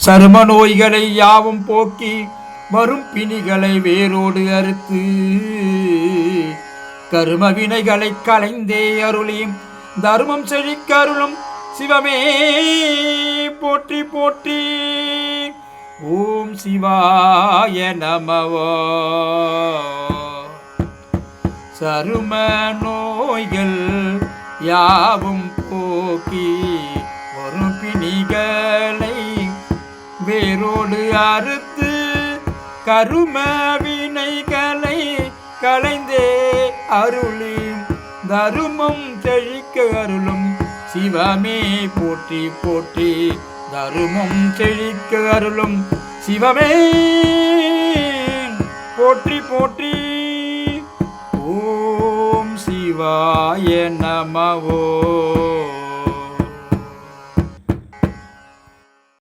சரும நோய்களை யாவும் போக்கி வரும் பிணிகளை வேரோடு அறுத்து கரும வினைகளை களைந்தே அருளி தர்மம் செழிக்க அருளும் சிவமே போற்றி போற்றி. ஓம் சிவாய நமவோ. சரும நோய்கள் யாவும் போக்கி வரும் பிணிகளை வேரோடு அறுத்து கரும வினைகளை களைந்தே அருளி தருமம் செழிக்க அருளும் சிவமே போற்றி போற்றி. தருமம் செழிக்க அருளும் சிவமே போற்றி போற்றி. ஓம் சிவாய நமவோ.